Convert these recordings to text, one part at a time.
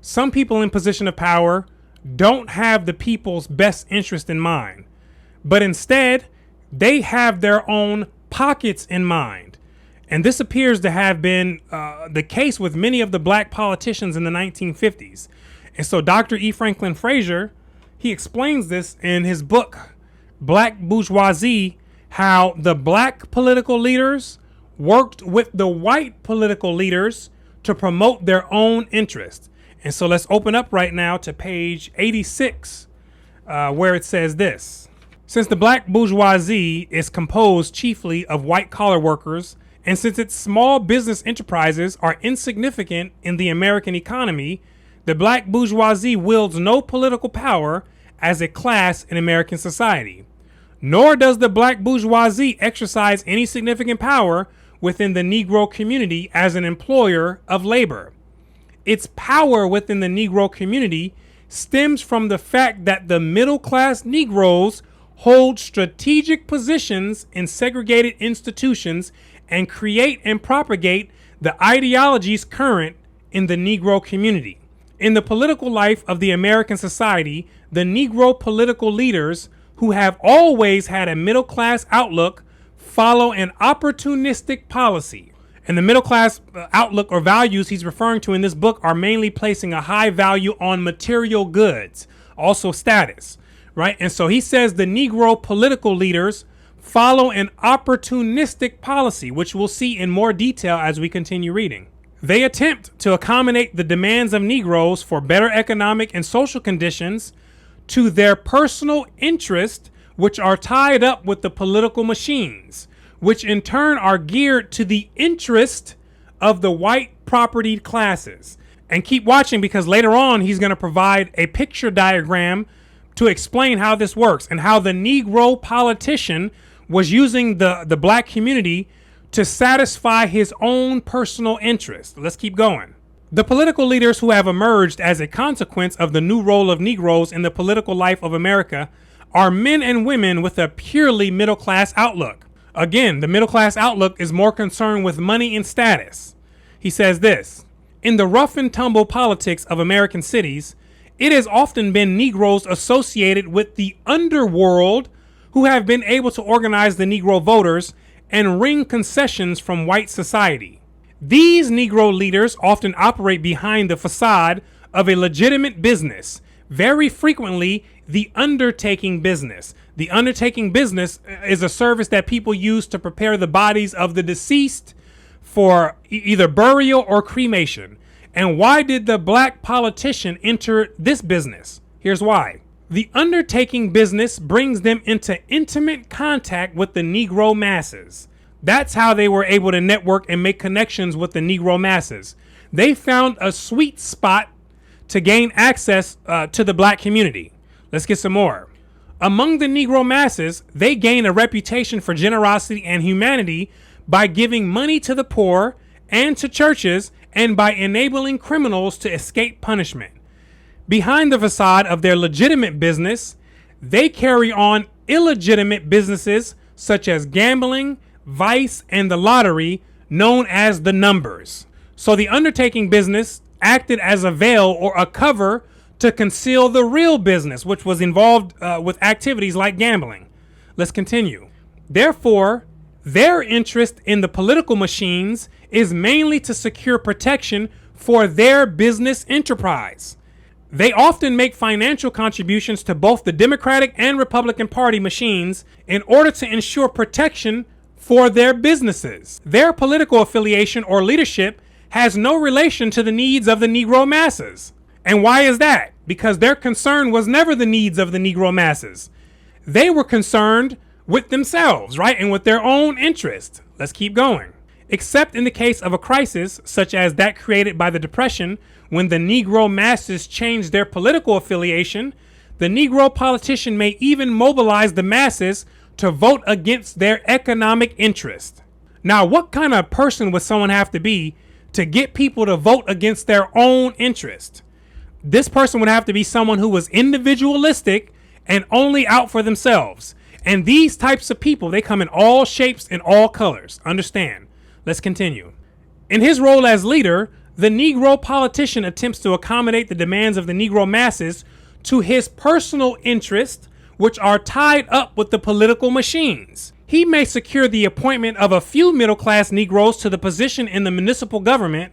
Some people in position of power don't have the people's best interest in mind, but instead they have their own pockets in mind. And this appears to have been the case with many of the black politicians in the 1950s. And so Dr. E. Franklin Frazier, he explains this in his book, Black Bourgeoisie, how the black political leaders worked with the white political leaders to promote their own interests. And so let's open up right now to page 86, where it says this. Since the black bourgeoisie is composed chiefly of white-collar workers, and since its small business enterprises are insignificant in the American economy, the black bourgeoisie wields no political power as a class in American society. Nor does the black bourgeoisie exercise any significant power within the Negro community as an employer of labor. Its power within the Negro community stems from the fact that the middle-class Negroes hold strategic positions in segregated institutions and create and propagate the ideologies current in the Negro community. In the political life of the American society, the Negro political leaders, who have always had a middle-class outlook, follow an opportunistic policy. And the middle-class outlook or values he's referring to in this book are mainly placing a high value on material goods, also status, right? And so he says the Negro political leaders follow an opportunistic policy, which we'll see in more detail as we continue reading. They attempt to accommodate the demands of Negroes for better economic and social conditions to their personal interest, which are tied up with the political machines, which in turn are geared to the interest of the white propertied classes. And keep watching, because later on he's going to provide a picture diagram to explain how this works and how the Negro politician was using the black community to satisfy his own personal interest. Let's keep going. The political leaders who have emerged as a consequence of the new role of Negroes in the political life of America are men and women with a purely middle-class outlook. Again, the middle-class outlook is more concerned with money and status. He says this: in the rough and tumble politics of American cities, it has often been Negroes associated with the underworld who have been able to organize the Negro voters and wring concessions from white society. These Negro leaders often operate behind the facade of a legitimate business, very frequently the undertaking business. The undertaking business is a service that people use to prepare the bodies of the deceased for either burial or cremation. And why did the black politician enter this business? Here's why. The undertaking business brings them into intimate contact with the Negro masses. That's how they were able to network and make connections with the Negro masses. They found a sweet spot to gain access to the black community. Let's get some more. Among the Negro masses, they gain a reputation for generosity and humanity by giving money to the poor and to churches, and by enabling criminals to escape punishment. Behind the facade of their legitimate business, they carry on illegitimate businesses such as gambling, vice, and the lottery, known as the numbers. So the undertaking business acted as a veil or a cover to conceal the real business, which was involved with activities like gambling. Let's continue. Therefore, their interest in the political machines is mainly to secure protection for their business enterprise. They often make financial contributions to both the Democratic and Republican Party machines in order to ensure protection for their businesses. Their political affiliation or leadership has no relation to the needs of the Negro masses. And why is that? Because their concern was never the needs of the Negro masses. They were concerned with themselves, right? And with their own interest. Let's keep going. Except in the case of a crisis, such as that created by the Depression, when the Negro masses changed their political affiliation, the Negro politician may even mobilize the masses to vote against their economic interest. Now, what kind of person would someone have to be to get people to vote against their own interest? This person would have to be someone who was individualistic and only out for themselves. And these types of people, they come in all shapes and all colors. Understand. Let's continue. In his role as leader, the Negro politician attempts to accommodate the demands of the Negro masses to his personal interests, which are tied up with the political machines. He may secure the appointment of a few middle-class Negroes to the position in the municipal government,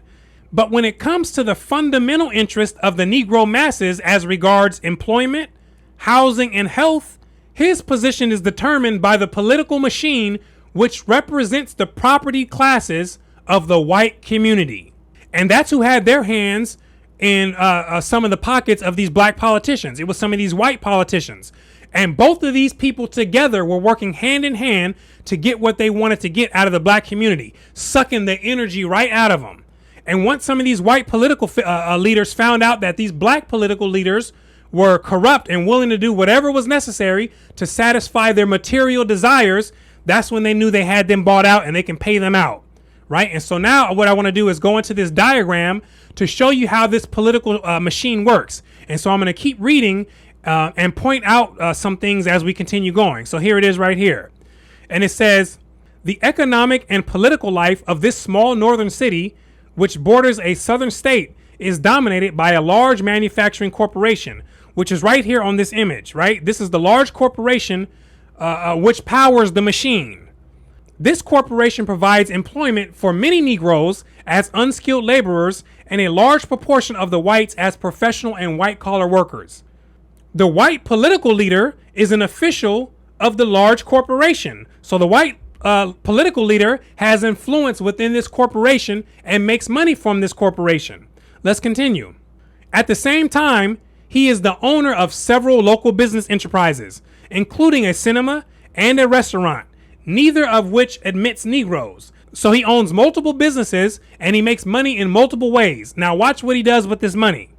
but when it comes to the fundamental interest of the Negro masses as regards employment, housing, and health, his position is determined by the political machine which represents the property classes of the white community. And that's who had their hands in some of the pockets of these black politicians. It was some of these white politicians. And both of these people together were working hand in hand to get what they wanted to get out of the black community, sucking the energy right out of them. And once some of these white political leaders found out that these black political leaders were corrupt and willing to do whatever was necessary to satisfy their material desires, that's when they knew they had them bought out and they can pay them out, right? And so now what I want to do is go into this diagram to show you how this political machine works. And so I'm going to keep reading and point out some things as we continue going. So here it is right here. And it says, the economic and political life of this small northern city, which borders a southern state, is dominated by a large manufacturing corporation, which is right here on this image, right? This is the large corporation which powers the machine. This corporation provides employment for many Negroes as unskilled laborers and a large proportion of the whites as professional and white-collar workers. The white political leader is an official of the large corporation. So the white political leader has influence within this corporation and makes money from this corporation. Let's continue. At the same time, he is the owner of several local business enterprises, including a cinema and a restaurant, neither of which admits Negroes. So he owns multiple businesses and he makes money in multiple ways. Now watch what he does with this money.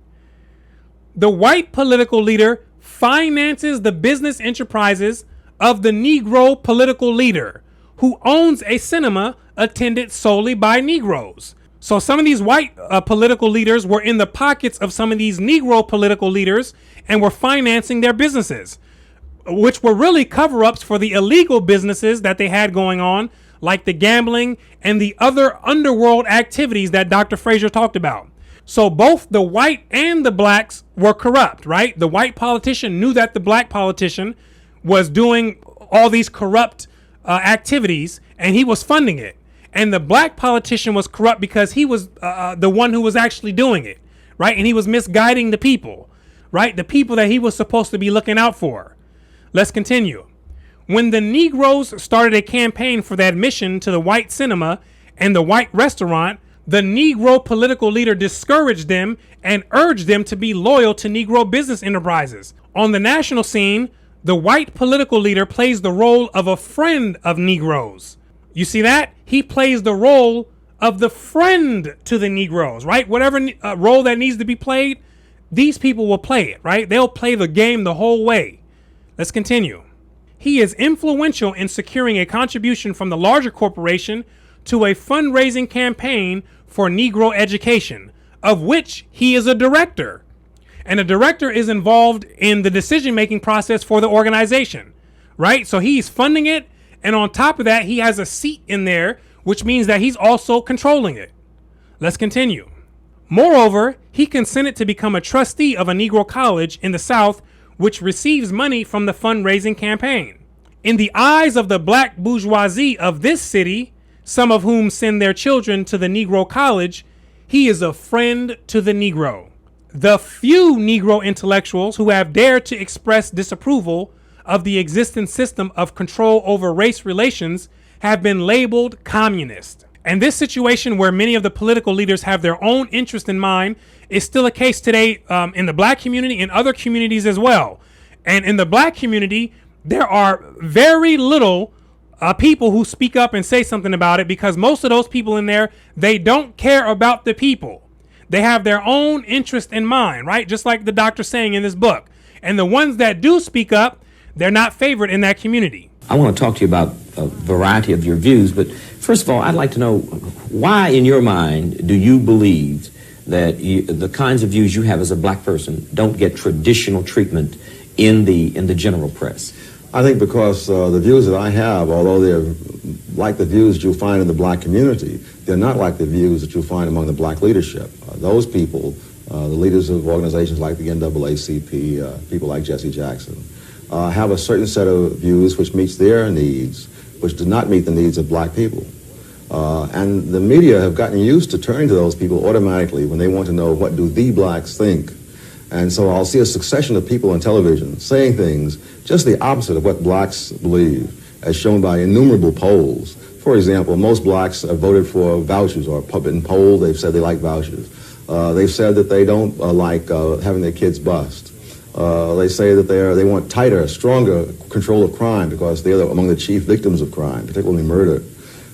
The white political leader finances the business enterprises of the Negro political leader, who owns a cinema attended solely by Negroes. So some of these white political leaders were in the pockets of some of these Negro political leaders and were financing their businesses, which were really cover-ups for the illegal businesses that they had going on, like the gambling and the other underworld activities that Dr. Frazier talked about. So both the white and the blacks were corrupt, right? The white politician knew that the black politician was doing all these corrupt activities and he was funding it. And the black politician was corrupt because he was the one who was actually doing it, right? And he was misguiding the people, right? The people that he was supposed to be looking out for. Let's continue. When the Negroes started a campaign for the admission to the white cinema and the white restaurant, the Negro political leader discouraged them and urged them to be loyal to Negro business enterprises. On the national scene, the white political leader plays the role of a friend of Negroes. You see that? He plays the role of the friend to the Negroes, right? Whatever role that needs to be played, these people will play it, right? They'll play the game the whole way. Let's continue. He is influential in securing a contribution from the larger corporation to a fundraising campaign for Negro education, of which he is a director. And a director is involved in the decision-making process for the organization, right? So he's funding it. And on top of that, he has a seat in there, which means that he's also controlling it. Let's continue. Moreover, he consented to become a trustee of a Negro college in the South, which receives money from the fundraising campaign. In the eyes of the black bourgeoisie of this city, some of whom send their children to the Negro college, he is a friend to the Negro. The few Negro intellectuals who have dared to express disapproval of the existing system of control over race relations have been labeled communist. And this situation, where many of the political leaders have their own interest in mind, is still a case today in the black community and other communities as well. And in the black community, there are very little people who speak up and say something about it, because most of those people in there, they don't care about the people. They have their own interest in mind, right? Just like the doctor's saying in this book. And the ones that do speak up, they're not favored in that community. I want to talk to you about a variety of your views, but first of all, I'd like to know, why in your mind do you believe that the kinds of views you have as a black person don't get traditional treatment in the general press? I think because the views that I have, although they're like the views that you'll find in the black community, they're not like the views that you'll find among the black leadership. Those people, the leaders of organizations like the NAACP, people like Jesse Jackson, have a certain set of views which meets their needs, which do not meet the needs of black people. And the media have gotten used to turning to those people automatically when they want to know what do the blacks think. And so I'll see a succession of people on television saying things just the opposite of what blacks believe, as shown by innumerable polls. For example, most blacks have voted for vouchers, or in polls they've said they like vouchers. They've said that they don't like having their kids bused. They say that they want tighter, stronger control of crime because they're among the chief victims of crime, particularly murder.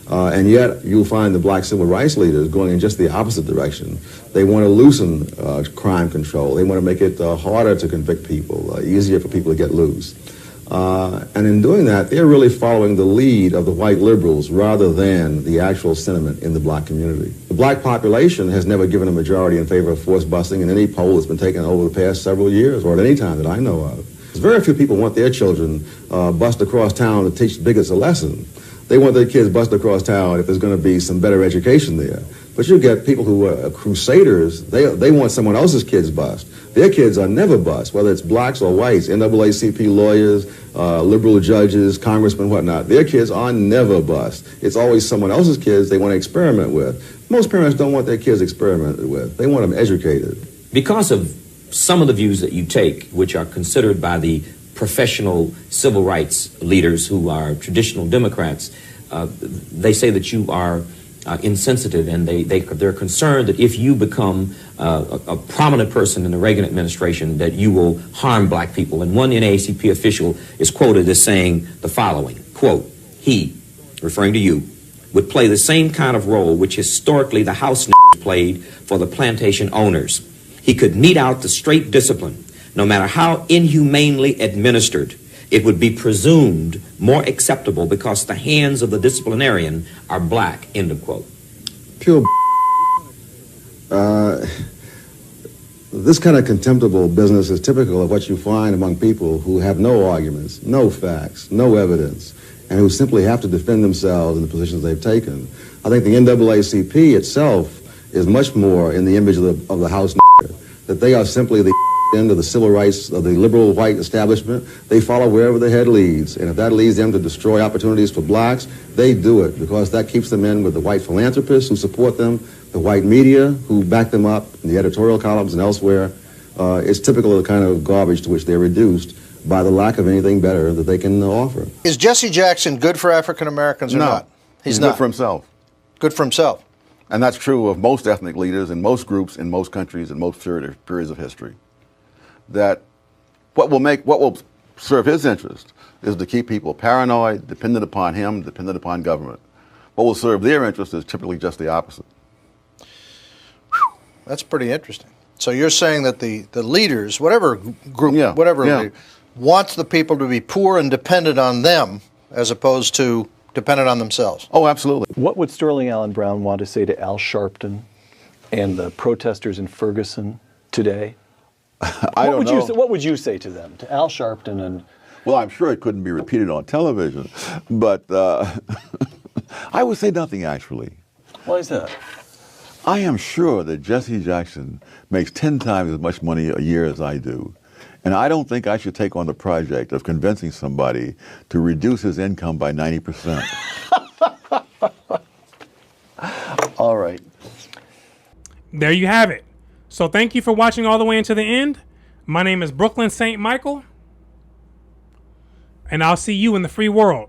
And yet, you'll find the black civil rights leaders going in just the opposite direction. They want to loosen crime control. They want to make it harder to convict people, easier for people to get loose. And in doing that, they're really following the lead of the white liberals rather than the actual sentiment in the black community. The black population has never given a majority in favor of forced busing in any poll that's been taken over the past several years, or at any time that I know of. Very few people want their children bused across town to teach bigots a lesson. They want their kids bused across town if there's going to be some better education there. But you get people who are crusaders, they want someone else's kids bused. Their kids are never bused, whether it's blacks or whites, NAACP lawyers, liberal judges, congressmen, whatnot. Their kids are never bused. It's always someone else's kids they want to experiment with. Most parents don't want their kids experimented with. They want them educated. Because of some of the views that you take, which are considered by the professional civil rights leaders who are traditional Democrats, they say that you are insensitive, and they're concerned that if you become a prominent person in the Reagan administration, that you will harm black people. And one NAACP official is quoted as saying the following, quote, "He," referring to you, "would play the same kind of role which historically the house played for the plantation owners. He could mete out the straight discipline. No matter how inhumanely administered, it would be presumed more acceptable because the hands of the disciplinarian are black," end of quote. Pure this kind of contemptible business is typical of what you find among people who have no arguments, no facts, no evidence, and who simply have to defend themselves in the positions they've taken. I think the NAACP itself is much more in the image of the house that they are simply the end of the civil rights of the liberal white establishment. They follow wherever the head leads, and if that leads them to destroy opportunities for blacks, they do it because that keeps them in with the white philanthropists who support them, the white media who back them up in the editorial columns and elsewhere. It's typical of the kind of garbage to which they're reduced by the lack of anything better that they can offer. Is Jesse Jackson good for African Americans or not? He's not. Good for himself. Good for himself. And that's true of most ethnic leaders in most groups in most countries in most periods of history. That what will serve his interest is to keep people paranoid, dependent upon him, dependent upon government. What will serve their interest is typically just the opposite. That's pretty interesting. So you're saying that the leaders, whatever group, leader, wants the people to be poor and dependent on them as opposed to dependent on themselves. Oh, absolutely. What would Sterling Allen Brown want to say to Al Sharpton and the protesters in Ferguson today? I don't know. What would you say to them, to Al Sharpton and? Well, I'm sure it couldn't be repeated on television, but I would say nothing actually. Why is that? I am sure that Jesse Jackson makes 10 times as much money a year as I do. And I don't think I should take on the project of convincing somebody to reduce his income by 90%. All right. There you have it. So thank you for watching all the way into the end. My name is Brooklyn St. Michael, and I'll see you in the free world.